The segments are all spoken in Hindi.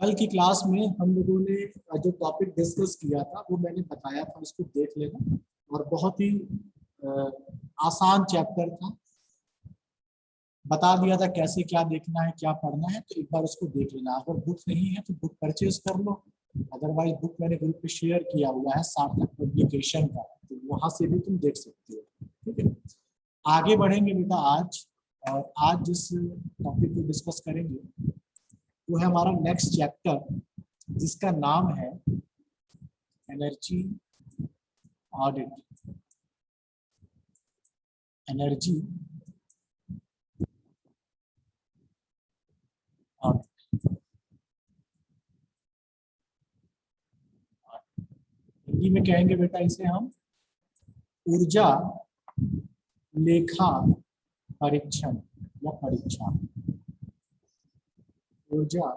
कल की क्लास में हम लोगों ने जो टॉपिक डिस्कस किया था वो मैंने बताया था, उसको देख लेना। और बहुत ही अ, आसान चैप्टर था, बता दिया था कैसे क्या देखना है क्या पढ़ना है। तो एक बार उसको देख लेना। अगर बुक नहीं है तो बुक परचेज कर लो, अदरवाइज बुक मैंने ग्रुप पे शेयर किया हुआ है सार्थक पब्लिकेशन का, तो वहां से भी तुम देख सकते हो। ठीक है, आगे बढ़ेंगे बेटा आज। और आज जिस टॉपिक को डिस्कस करेंगे वो है हमारा नेक्स्ट चैप्टर, जिसका नाम है energy audit. Energy audit Hindi में कहेंगे बेटा इसे हम ऊर्जा लेखा परीक्षण या परीक्षा। ऊर्जा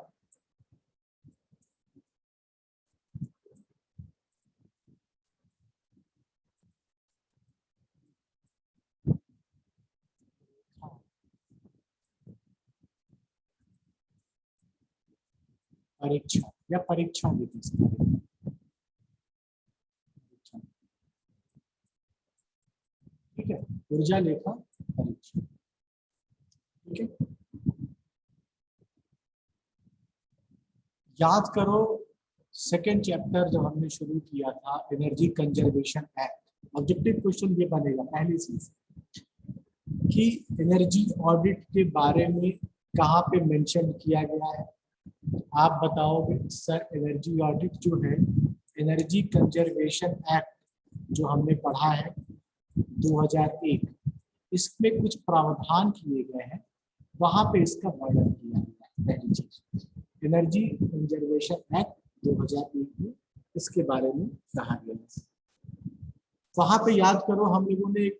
परीक्षण या परीक्षण भी कह सकते हैं। ठीक है, ऊर्जा लेखा परीक्षण। ठीक है, याद करो सेकेंड चैप्टर जब हमने शुरू किया था energy conservation act. Objective question ये बनेगा पहली चीज कि एनर्जी ऑडिट के बारे में कहाँ पे मेंशन किया गया है। आप बताओगे सर एनर्जी ऑडिट जो है एनर्जी कंजर्वेशन एक्ट जो हमने पढ़ा है 2001, इसमें कुछ प्रावधान किए गए हैं, वहां पे इसका वर्णन किया गया है। पहली चीज एनर्जी कंजर्वेशन एक्ट 2001 में इसके बारे में कहा गया है। वहां पे याद करो हम लोगों ने एक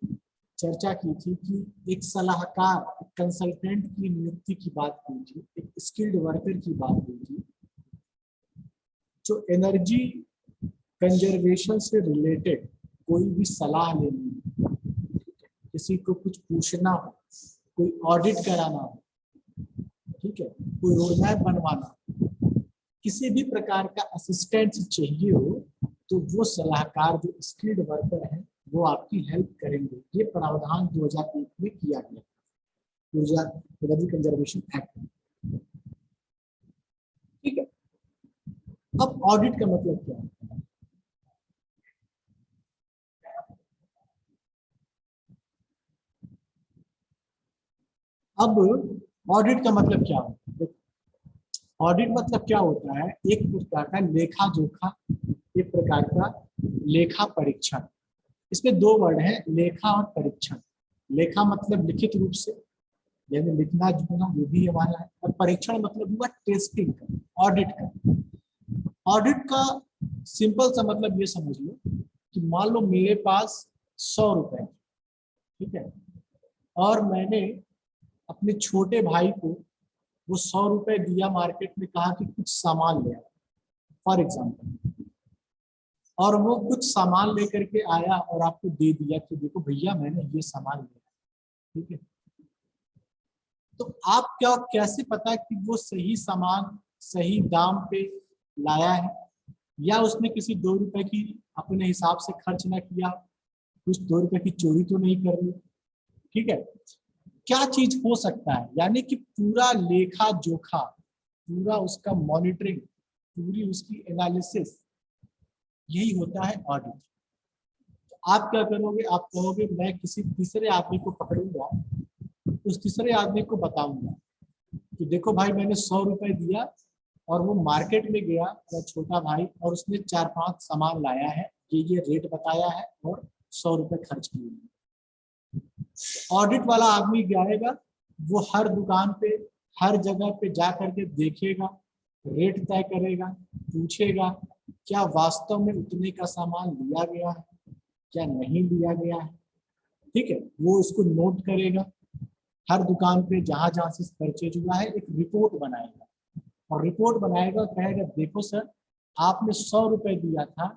चर्चा की थी कि एक सलाहकार कंसल्टेंट की नियुक्ति की बात की थी, एक स्किल्ड वर्कर की बात हुई थी जो एनर्जी कंजर्वेशन से रिलेटेड कोई भी सलाह लेनी हो, किसी को कुछ पूछना हो, कोई ऑडिट कराना हो, ठीक है, कोई रोड मैप बनवाना, किसी भी प्रकार का असिस्टेंस चाहिए हो, तो वो सलाहकार जो स्किल्ड वर्कर है वो आपकी हेल्प करेंगे। ये प्रावधान 2001 में किया गया ऊर्जा एनर्जी कंजर्वेशन एक्ट। ठीक है, अब ऑडिट का मतलब क्या है? अब ऑडिट का मतलब क्या होता है? ऑडिट मतलब क्या होता है? एक प्रकार का लेखा जोखा, एक प्रकार का लेखा परीक्षण। इसमें दो वर्ड हैं, लेखा और परीक्षण। लेखा मतलब लिखित रूप से, यानी लिखना जुड़ना वो भी हमारा है, और परीक्षण मतलब हुआ टेस्टिंग का, ऑडिट का। ऑडिट का सिंपल सा मतलब ये समझ लो कि मान लो मेरे पास 100 रुपए, ठीक है, और मैंने अपने छोटे भाई को वो 100 रुपए दिया, मार्केट में कहा कि कुछ सामान ले, फॉर एग्जाम्पल, और वो कुछ सामान लेकर के आया और आपको दे दिया कि देखो भैया मैंने ये सामान लिया। ठीक है, तो आप क्या कैसे पता कि वो सही सामान सही दाम पे लाया है, या उसने किसी 2 रुपए की अपने हिसाब से खर्च ना किया, कुछ 2 रुपए की चोरी तो नहीं कर ली। ठीक है, क्या चीज हो सकता है, यानी कि पूरा लेखा जोखा, पूरा उसका मॉनिटरिंग, पूरी उसकी एनालिसिस, यही होता है ऑडिट। तो आप क्या करोगे? आप कहोगे मैं किसी तीसरे आदमी को पकड़ूंगा, उस तीसरे आदमी को बताऊंगा कि देखो भाई मैंने 100 रुपए दिया और वो मार्केट में गया मेरा छोटा भाई, और उसने 4-5 सामान लाया है, ये रेट बताया है और 100 रुपए खर्च किए। ऑडिट वाला आदमी जाएगा, वो हर दुकान पे हर जगह पे जा करके देखेगा, रेट तय करेगा, पूछेगा क्या वास्तव में उतने का सामान लिया गया है, क्या नहीं लिया गया है। ठीक है, वो उसको नोट करेगा, हर दुकान पे जहां जहां से परचेज हुआ है एक रिपोर्ट बनाएगा, और रिपोर्ट बनाएगा, कहेगा देखो सर आपने 100 रुपए दिया था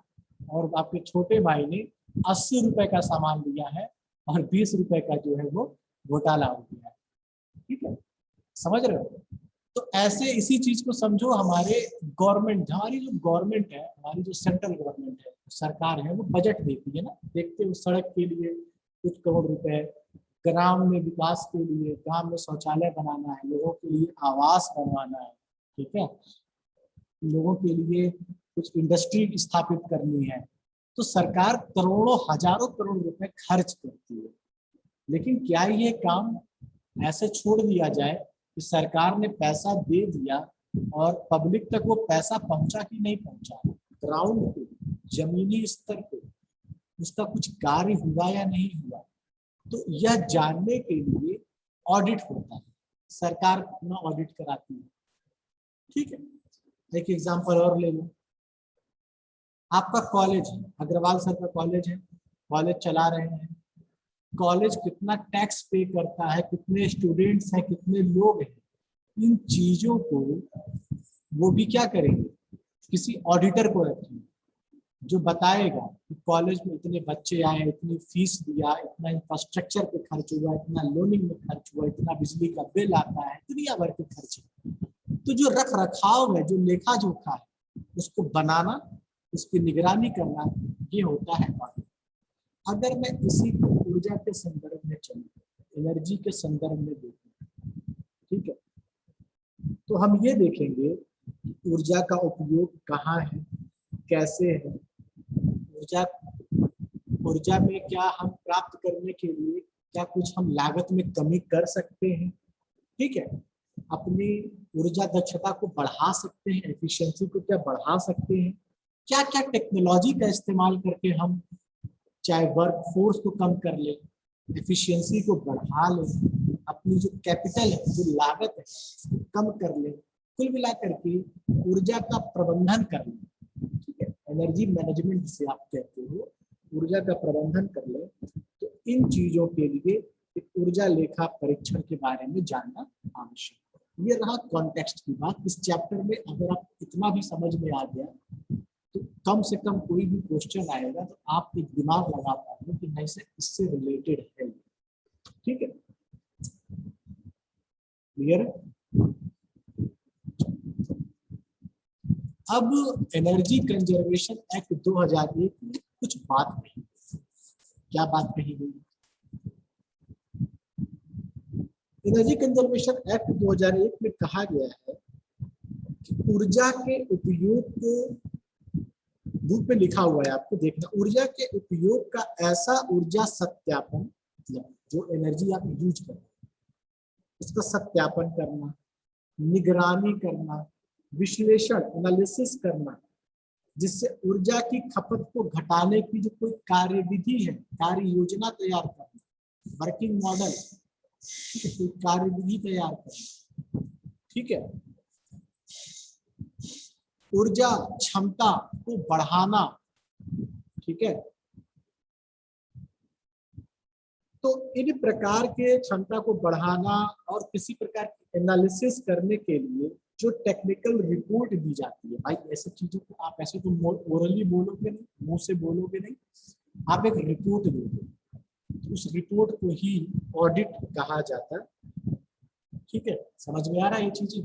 और आपके छोटे भाई ने 80 रुपए का सामान लिया है और 20 रुपए का जो है वो घोटाला हो गया है। ठीक है, समझ रहे हो? तो ऐसे इसी चीज को समझो, हमारे गवर्नमेंट, हमारी जो गवर्नमेंट है, हमारी जो सेंट्रल गवर्नमेंट है, सरकार है, वो बजट देती है ना, देखते हो सड़क के लिए कुछ करोड़ रुपए, ग्राम में विकास के लिए, गांव में शौचालय बनाना है, लोगों के लिए आवास बनवाना है, ठीक है, लोगों के लिए कुछ इंडस्ट्री स्थापित करनी है, तो सरकार करोड़ों हजारों करोड़ रुपए खर्च करती है। लेकिन क्या ये काम ऐसे छोड़ दिया जाए कि सरकार ने पैसा दे दिया और पब्लिक तक वो पैसा पहुंचा कि नहीं पहुंचा, ग्राउंड पे, जमीनी स्तर पे उसका कुछ कार्य हुआ या नहीं हुआ, तो यह जानने के लिए ऑडिट होता है, सरकार अपना ऑडिट कराती है। ठीक है, एक एग्जांपल और ले लो, आपका कॉलेज है, अग्रवाल सर का कॉलेज है, कॉलेज चला रहे हैं, कॉलेज कितना टैक्स पे करता है, कितने स्टूडेंट्स हैं, कितने लोग हैं, इन चीजों को वो भी क्या करेंगे, किसी ऑडिटर को रखेंगे जो बताएगा कि कॉलेज में इतने बच्चे आए, इतनी फीस दिया, इतना इंफ्रास्ट्रक्चर पे खर्च हुआ, इतना लोनिंग में खर्च हुआ, इतना बिजली का बिल आता है, दुनिया भर के खर्च। तो जो रख रखाव है, जो लेखा जोखा है, उसको बनाना, उसकी निगरानी करना, ये होता है ऑडिट। अगर मैं इसी को ऊर्जा के संदर्भ में चलूं, एनर्जी के संदर्भ में देखूं, ठीक है, तो हम ये देखेंगे कि ऊर्जा का उपयोग कहाँ है, कैसे है, ऊर्जा में क्या हम प्राप्त करने के लिए क्या कुछ हम लागत में कमी कर सकते हैं, ठीक है, अपनी ऊर्जा दक्षता को बढ़ा सकते हैं, एफिशिएंसी को क्या बढ़ा सकते हैं, क्या क्या टेक्नोलॉजी का इस्तेमाल करके हम चाहे वर्क फोर्स को कम कर ले, एफिशिएंसी को बढ़ा ले, अपनी जो कैपिटल है, जो लागत है, उसको कम कर ले, कुल मिलाकर के ऊर्जा का प्रबंधन कर ले, ठीक है, एनर्जी मैनेजमेंट जिसे आप कहते हो, ऊर्जा का प्रबंधन कर ले। तो इन चीजों के लिए एक ऊर्जा लेखा परीक्षण के बारे में जानना आवश्यक है। ये रहा कॉन्टेक्स्ट की बात। इस चैप्टर में अगर आप इतना भी समझ में आ गया तो कम से कम कोई भी क्वेश्चन आएगा तो आप एक दिमाग लगा पाएंगे कि नहीं से इससे रिलेटेड है, ठीक है, क्लियर है। अब एनर्जी कंजर्वेशन एक्ट 2001 में कुछ बात कही, क्या बात कही गई, एनर्जी कंजर्वेशन एक्ट 2001 में कहा गया है कि ऊर्जा के उपयोग को, बुक पे लिखा हुआ है आपको देखना, ऊर्जा के उपयोग का ऐसा ऊर्जा सत्यापन, मतलब जो एनर्जी आप यूज कर रहे हैं उसका सत्यापन करना, निगरानी करना, विश्लेषण एनालिसिस करना, जिससे ऊर्जा की खपत को घटाने की जो कोई कार्यविधि है, कार्य योजना तैयार करना, वर्किंग मॉडल, कोई कार्यविधि तैयार करना, ठीक है, ऊर्जा क्षमता को बढ़ाना, ठीक है, तो इन प्रकार के क्षमता को बढ़ाना और किसी प्रकार की एनालिसिस करने के लिए जो टेक्निकल रिपोर्ट दी जाती है, भाई ऐसी चीजों को आप ऐसे तो ओरली बोलोगे नहीं, मुंह से बोलोगे नहीं, आप एक रिपोर्ट दोगे, तो उस रिपोर्ट को ही ऑडिट कहा जाता है, ठीक है, समझ में आ रहा है ये चीजें।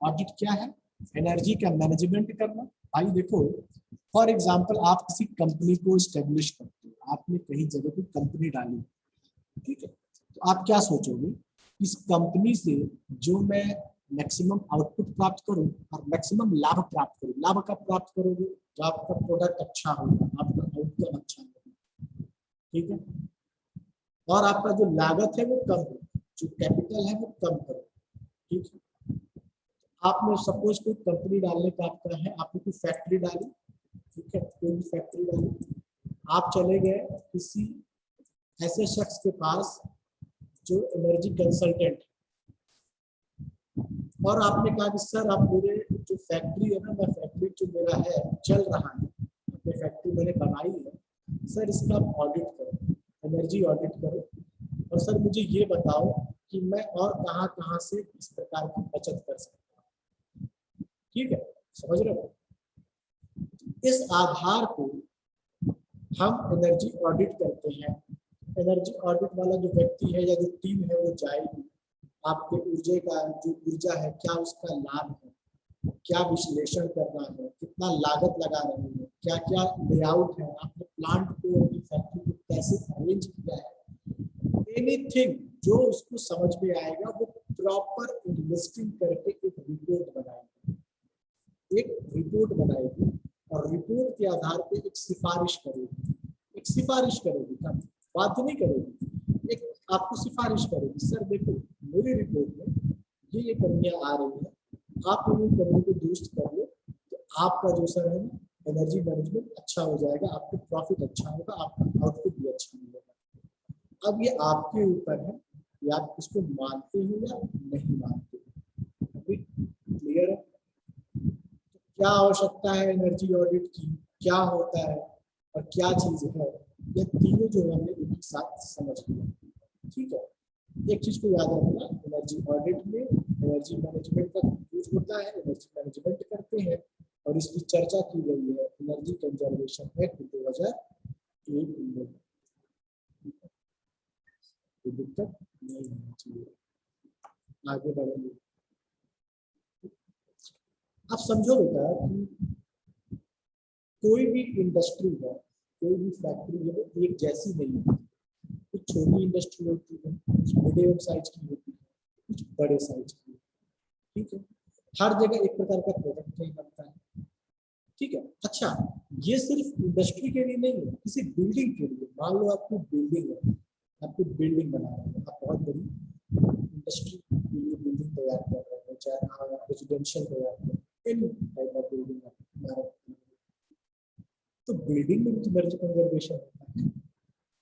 ऑडिट क्या है, एनर्जी का मैनेजमेंट करना। भाई देखो, फॉर एग्जांपल आप किसी कंपनी को स्टेब्लिश करते हो, आपने कहीं जगह पे कंपनी डाली, ठीक है, तो आप क्या सोचोगे, इस कंपनी से जो मैं मैक्सिमम आउटपुट प्राप्त करूं और मैक्सिमम लाभ प्राप्त करूं। लाभ कब प्राप्त करोगे, जब आपका प्रोडक्ट अच्छा होगा, आपका आउटकम अच्छा होगा, ठीक है, और आपका जो लागत है वो कम होगा, जो कैपिटल है वो कम करो, ठीक है। आपने सपोज कोई कंपनी डालने का आपका है, आपने कोई फैक्ट्री डाली, ठीक है, कोई भी फैक्ट्री डाली, आप चले गए किसी ऐसे शख्स के पास जो एनर्जी कंसल्टेंट, और आपने कहा कि सर आप मेरे जो फैक्ट्री है ना, मैं फैक्ट्री जो मेरा है चल रहा है, अपनी फैक्ट्री मैंने बनाई है, सर इसका आप ऑडिट करो, एनर्जी ऑडिट करो, और सर मुझे ये बताओ कि मैं और कहाँ कहाँ से इस प्रकार की बचत कर सकता हूँ, ठीक है, समझ रहे हो। इस आधार को हम एनर्जी ऑडिट करते हैं। एनर्जी ऑडिट वाला जो व्यक्ति है या जो टीम है वो जाएगी आपके ऊर्जा का जो ऊर्जा है क्या उसका लाभ है, क्या विश्लेषण करना है, कितना लागत लगा रहे हैं, क्या क्या लेआउट है, आपने प्लांट को अपनी फैक्ट्री को कैसे अरेंज किया है, एनीथिंग जो उसको समझ में आएगा वो प्रॉपर इन्वेस्टिंग करके एक रिपोर्ट बनाएगी और रिपोर्ट के आधार पे एक सिफारिश करेगी क्या बात नहीं करेगी, एक आपको सिफारिश करेगी, सर देखो मेरी रिपोर्ट में ये कमियां आ रही है, आप इन कमियों को दुरुस्त कर लो तो आपका जो सर है एनर्जी मैनेजमेंट अच्छा हो जाएगा, आपको प्रॉफिट अच्छा होगा, आपका आउटपुट भी अच्छा मिलेगा। अब ये आपके ऊपर है कि आप इसको मानते हो या नहीं मानते हो। अभी क्लियर है? क्या आवश्यकता है एनर्जी ऑडिट की, क्या होता है और क्या चीज है, ये तीनों जो हमने एक साथ समझ लिया। ठीक है, एक चीज को याद रखना, एनर्जी ऑडिट में एनर्जी मैनेजमेंट का यूज होता है, एनर्जी मैनेजमेंट करते हैं और इसकी चर्चा की गई है एनर्जी कंजर्वेशन एक्ट 2001 में। कोई दिक्कत नहीं होनी चाहिए, आगे बढ़ेंगे। आप समझो बेटा कि कोई भी इंडस्ट्री है, कोई भी फैक्ट्री है, वो एक जैसी नहीं है। कुछ छोटी इंडस्ट्री होती है, कुछ मीडियम साइज की होती है, कुछ बड़े साइज की। ठीक है, हर जगह एक प्रकार का प्रोडक्ट नहीं बनता है। ठीक है, अच्छा ये सिर्फ इंडस्ट्री के लिए नहीं है, किसी बिल्डिंग के लिए, मान लो आपको बिल्डिंग है, आपको बिल्डिंग बना रहे हैं, आप बहुत बड़ी इंडस्ट्री के लिए बिल्डिंग तैयार कर रहे हैं, चाहे रेजिडेंशियल तैयार कर रहे हैं, टाइप ऑफ बिल्डिंग, तो बिल्डिंग में भी तो एनर्जी कंजर्वेशन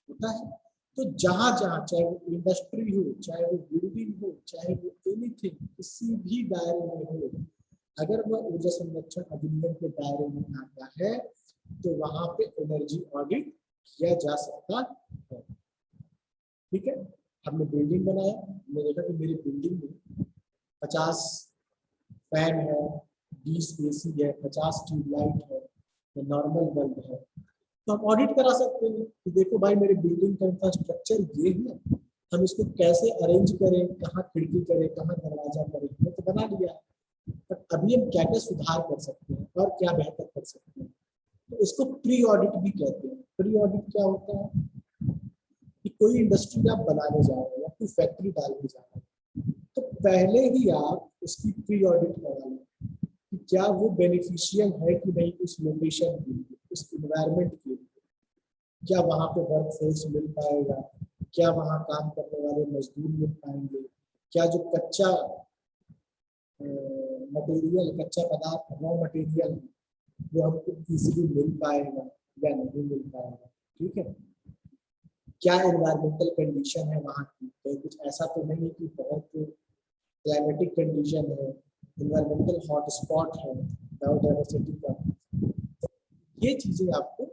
होता है। तो जहां जहां चाहे वो इंडस्ट्री हो, चाहे वो बिल्डिंग हो, चाहे वो एनीथिंग किसी भी दायरे में हो, अगर वह ऊर्जा संरक्षण अधिनियम के दायरे में आता है तो वहां पे एनर्जी ऑडिट किया जा सकता है। ठीक है, हमने बिल्डिंग बनाया, हमने देखा कि मेरी बिल्डिंग में 50 फैन है, 20 एसी है, 50 ट्यूबलाइट है, नॉर्मल बल्ब है, तो हम ऑडिट करा सकते हैं कि देखो भाई मेरे बिल्डिंग का इंफ्रास्ट्रक्चर ये है, हम इसको कैसे अरेंज करें, कहाँ खिड़की करें, कहाँ दरवाजा करें, तो बना लिया। पर अभी हम क्या क्या सुधार कर सकते हैं और क्या बेहतर कर सकते हैं, तो इसको प्री ऑडिट भी कहते हैं। प्री ऑडिट क्या होता है कि कोई इंडस्ट्री आप बनाने जा रहे हैं या कोई फैक्ट्री डालने जा रहे हैं, तो पहले ही आप उसकी प्री ऑडिट करा लें कि क्या वो बेनिफिशियल है कि नहीं उस लोकेशन के लिए, उस इन्वायरमेंट के लिए, क्या वहाँ पे वर्क फोर्स मिल पाएगा, क्या वहाँ काम करने वाले मजदूर मिल पाएंगे, क्या जो कच्चा मटेरियल, कच्चा पदार्थ, रॉ मटेरियल वो हमको इजीली मिल पाएगा या नहीं मिल पाएगा। ठीक है, क्या एनवायरमेंटल कंडीशन है वहाँ की, कहीं कुछ ऐसा तो नहीं कि बहुत क्लाइमेटिक कंडीशन है, एनवायरमेंटल हॉटस्पॉट है बायोडाइवर्सिटी का, ये चीजें आपको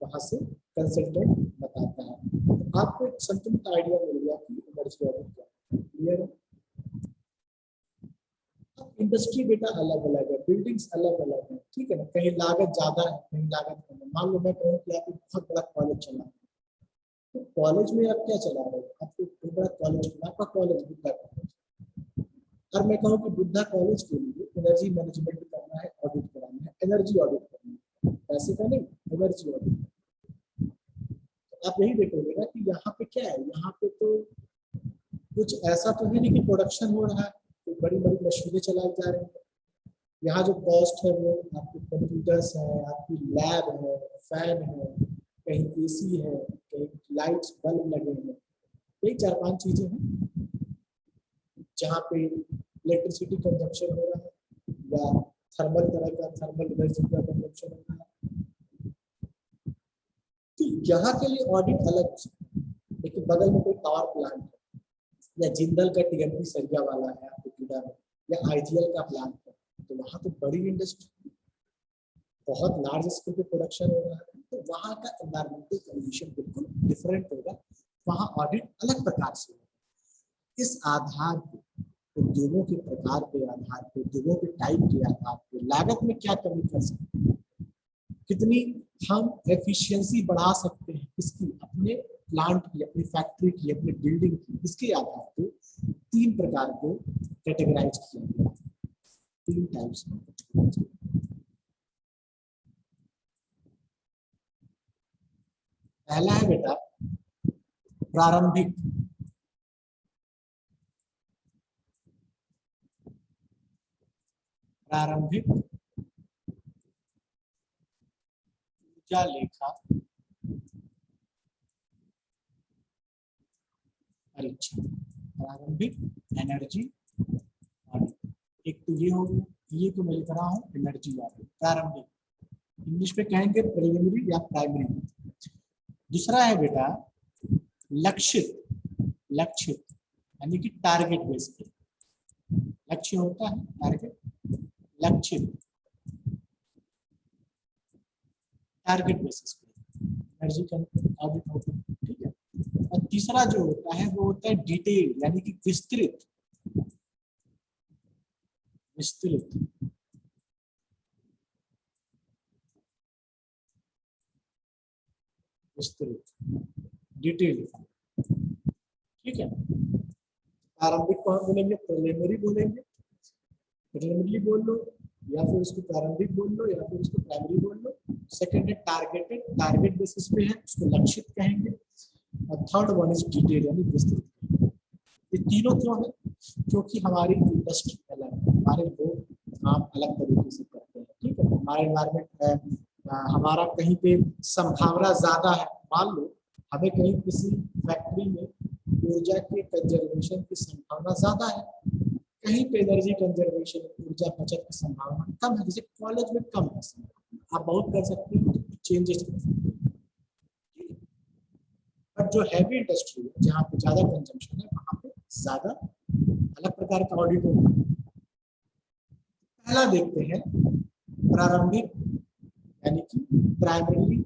वहां से कंसल्टेंट बताता है। तो आपको एक संतुलित आइडिया मिल गया कि एनर्जी ऑडिट क्या है। क्लियर है? इंडस्ट्री बेटा अलग अलग है, बिल्डिंग्स अलग अलग है। ठीक है ना, कहीं लागत ज्यादा है, कहीं लागत कम है। मान लो मैं कहूँ कि आप एक बहुत बड़ा कॉलेज चला रहे हैं, तो कॉलेज में आप क्या चला रहे हो, आपको एक बड़ा कॉलेज, आपका कॉलेज बुद्धा कॉलेज, और मैं कहूँ कि बुद्धा कॉलेज के लिए एनर्जी मैनेजमेंट करना है, ऑडिट कराना है, एनर्जी ऑडिट करना है, पैसे का नहीं, एनर्जी ऑडिट। तो आप यही देखोगे ना कि यहाँ पे क्या है, यहाँ पे तो कुछ ऐसा तो है नहीं कि प्रोडक्शन हो रहा है, तो बड़ी बड़ी मशीनें चलाई जा रही है। यहाँ जो कॉस्ट है वो आपके कंप्यूटर्स है, आपकी लैब है, फैन है, कहीं एसी है, कहीं लाइट्स बल्ब लगे हैं, यही 4-5 चीजें हैं जहाँ पे इलेक्ट्रिसिटी कंजप्शन हो रहा है या थर्मल तरह का, थर्मल एनर्जी का कंजप्शन हो रहा है। तो यहाँ के लिए ऑडिट अलग हो सकता है, लेकिन बगल में कोई पावर प्लांट है या जिंदल का टीएमटी सरिया वाला है आपके टीडा में, या आईजीएल का प्लांट है, तो वहाँ तो बड़ी इंडस्ट्री, बहुत लार्ज स्केल पे प्रोडक्शन हो रहा है, तो वहाँ का एनवायरमेंटल कंडीशन बिल्कुल डिफरेंट होगा, वहाँ ऑडिट अलग प्रकार से होगा। इस आधार पर उद्योगों के प्रकार के आधार पर, उद्योगों के टाइप के आधार पर लागत में क्या कमी कर सकते हैं, कितनी हम एफिशिएंसी बढ़ा सकते हैं, इसकी अपने प्लांट की, अपनी फैक्ट्री की, अपनी बिल्डिंग की, इसके आधार पर तीन प्रकार को कैटेगराइज किया गया, तीन टाइप्स में। पहला है बेटा प्रारंभिक, प्रारंभिक ऊर्जा लेखा परीक्षण, प्रारंभिक एनर्जी ऑडिट। एक तो ये हो गया, ये तो मैं लिख रहा हूँ एनर्जी ऑडिट, प्रारंभिक, इंग्लिश में कहेंगे प्रिलिमिनरी या प्राइमरी। दूसरा है बेटा लक्षित, लक्षित यानी कि टारगेट बेस पे, लक्ष्य होता है टारगेट, लक्षित टारगेट बेसिस पे एनर्जी का ऑडिट होता है, ठीक है। और तीसरा जो होता है वो होता है डिटेल यानी कि विस्तृत, विस्तृत विस्तृत डिटेल, ठीक है। प्रारंभिक को हम बोलेंगे प्रिलिमिनरी बोलेंगे, प्रिलिमिनरी बोल लो या फिर उसको प्रारंभिक बोल लो या फिर उसको प्राइमरी बोल लो। सेकंड है टारगेटेड, टारगेट बेसिस पे है, उसको लक्षित कहेंगे। और थर्ड वन इज डिटेल यानी विस्तृत। ये तीनों क्यों है? क्योंकि हमारी इंडस्ट्री अलग है, हमारे लोग काम अलग तरीके से करते हैं, ठीक है। हमारा एनवायरमेंट है, हमारा कहीं पे संभावना ज्यादा है। मान लो हमें कहीं किसी फैक्ट्री में ऊर्जा के कंजर्वेशन की संभावना ज्यादा है, कहीं पे एनर्जी कंजर्वेशन ऊर्जा बचत की संभावना कम है, जैसे कॉलेज में कम है, आप बहुत कर सकते हो, चेंजेस कर सकते हो। बट जो हैवी इंडस्ट्री है जहाँ पे ज्यादा कंजम्पशन है वहां पे ज्यादा अलग प्रकार का ऑडिट होगा। पहला देखते हैं प्रारंभिक यानी कि प्राइमरी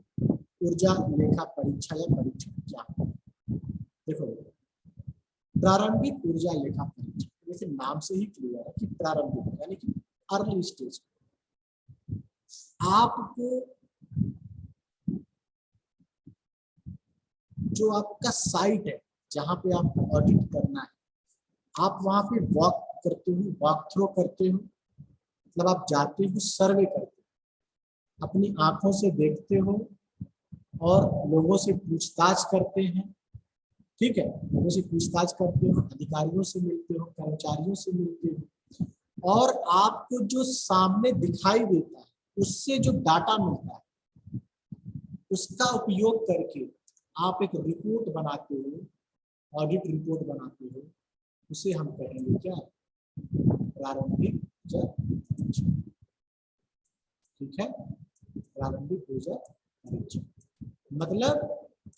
ऊर्जा लेखा परीक्षा या परीक्षण क्या है। देखो प्रारंभिक ऊर्जा लेखा परीक्षण, जैसे नाम से ही क्लियर है कि प्रारंभिक यानी कि अर्ली स्टेज। आपको जो आपका साइट है जहां पे आपको ऑडिट करना है, आप वहां पे वॉक करते हो, वॉक थ्रो करते हो, मतलब आप जाते हो, सर्वे करते हो, अपनी आंखों से देखते हो और लोगों से पूछताछ करते हैं, ठीक है। लोगों से पूछताछ करते हो, अधिकारियों से मिलते हो, कर्मचारियों से मिलते हो, और आपको जो सामने दिखाई देता है उससे जो डाटा मिलता है उसका उपयोग करके आप एक रिपोर्ट बनाते हो, ऑडिट रिपोर्ट बनाते हो, उसे हम कहेंगे क्या, प्रारंभिक ऊर्जा परीक्षण, ठीक है। प्रारंभिक ऊर्जा परीक्षण मतलब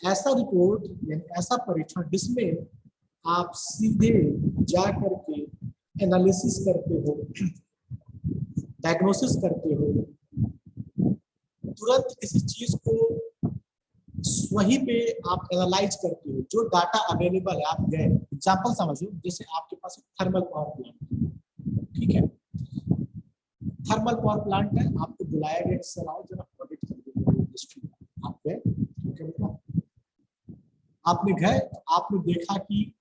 ऐसा रिपोर्ट यानी ऐसा परीक्षण जिसमें आप सीधे जा करके एनालिसिस करते हो, डायग्नोसिस करते हो, तुरंत किसी चीज को वहीं पे आप एनालाइज करते हो, जो डाटा अवेलेबल है। आप गए, एग्जांपल समझो, जैसे आपके पास एक थर्मल पावर प्लांट, ठीक है, थर्मल पावर प्लांट है, आपको बुलाया गया सर आओ जरा ऑडिट कर दो इंडस्ट्री। आप गए, ठीक है, आपने गए, आपने देखा कि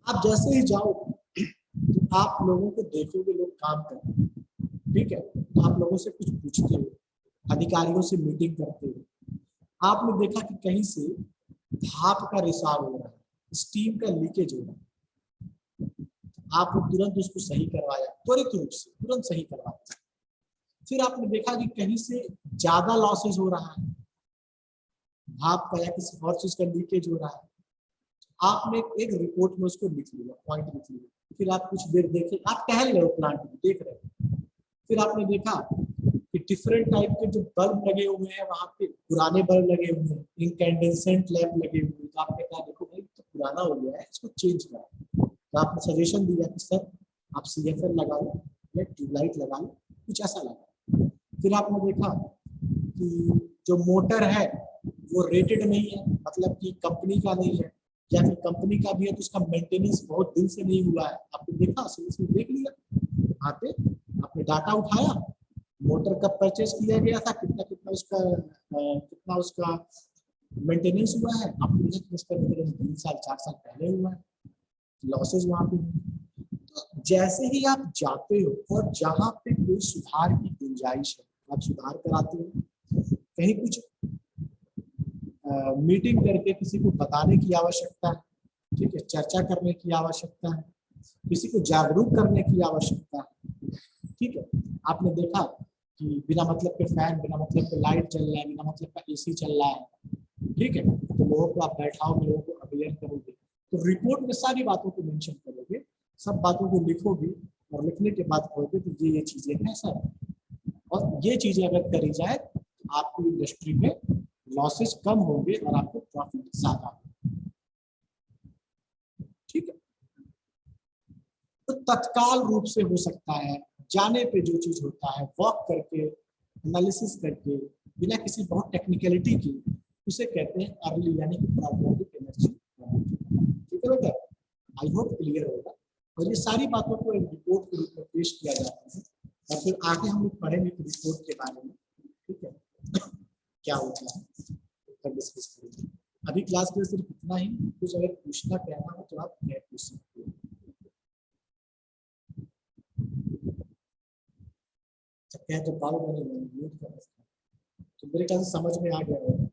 आप जैसे ही जाओ तो आप लोगों को देखोगे लोग काम कर रहे हैं, ठीक है, तो आप लोगों से कुछ पूछते हो, अधिकारियों से मीटिंग करते हो, आपने देखा कि कहीं से भाप का रिसाव हो रहा है, स्टीम का लीकेज हो रहा है, आपने तुरंत उसको सही करवाया, त्वरित रूप से तुरंत सही करवाया। फिर आपने देखा कि कहीं से ज्यादा लॉसेज हो रहा है, भाप का या किसी और चीज का लीकेज हो रहा है, आपने एक रिपोर्ट में उसको लिख लिया, पॉइंट लिख लिया। फिर आप कुछ देर देखे, आप टहल रहे हो प्लांट में, देख रहे हो, फिर आपने देखा कि डिफरेंट टाइप के जो बल्ब लगे हुए हैं वहां पे, पुराने बल्ब लगे हुए हैं, इनकैंडेसेंट लैंप लगे हुए हैं, तो आपने कहा देखो भाई तो पुराना हो गया है, इसको चेंज करा। तो आपने सजेशन दिया कि सर आप CFL लगा लो या ट्यूबलाइट लगा लो, कुछ ऐसा लगा। फिर आपने देखा कि जो मोटर है वो रेटेड नहीं है, मतलब कि कंपनी का नहीं है, या फिर कंपनी का भी है तो उसका मेंटेनेंस बहुत दिन से नहीं हुआ है, आपने देखा, सॉल्यूशन देख लिया, वहाँ पे आपने डाटा उठाया, मोटर कब परचेज किया गया था, कितना कितना उसका मेंटेनेंस हुआ है, आपने देखा इसका मेंटेनेंस 3 साल 4 साल पहले हुआ है, लॉसेज वहां पे होंगे। तो जैसे ही आप जाते हो और जहां पे कोई सुधार की गुंजाइश है आप सुधार कराते हो। कहीं कुछ मीटिंग करके किसी को बताने की आवश्यकता है, ठीक है, चर्चा करने की आवश्यकता है, किसी को जागरूक करने की आवश्यकता है, ठीक है। आपने देखा कि बिना मतलब के फैन, बिना मतलब के लाइट चल रहा है, बिना मतलब का एसी चल रहा है, ठीक है, तो लोगों को आप बैठाओगे, लोगों को अवेयर करोगे, तो रिपोर्ट में सारी बातों को मेंशन करोगे, सब बातों को लिखोगे और लिखने के बाद कहोगे कि ये चीजें हैं सर, और ये चीजें अगर करी जाए तो आपकी इंडस्ट्री में लॉसेस कम होंगे और आपको प्रॉफिट ज्यादा होगा, ठीक है। तो तत्काल रूप से हो सकता है, जाने पे जो चीज होता है वॉक करके, एनालिसिस करके, बिना किसी बहुत टेक्निकलिटी की, उसे कहते हैं अर्ली यानी कि प्रारंभिक एनर्जी, ठीक है बेटा। आई होप क्लियर होगा। और ये सारी बातों को एक रिपोर्ट के रूप में पेश किया जाता है और फिर आगे हम लोग पढ़ेंगे रिपोर्ट के बारे में, ठीक है, क्या होता है तो डिस्कस करेंगे। अभी क्लास में सिर्फ इतना ही, कुछ अगर पूछना कहना हो तो आप पूछ सकते हो। कह तो पाओ मैंने म्यूट कर रखा, तो मेरे ख्याल से समझ में आ गया होगा।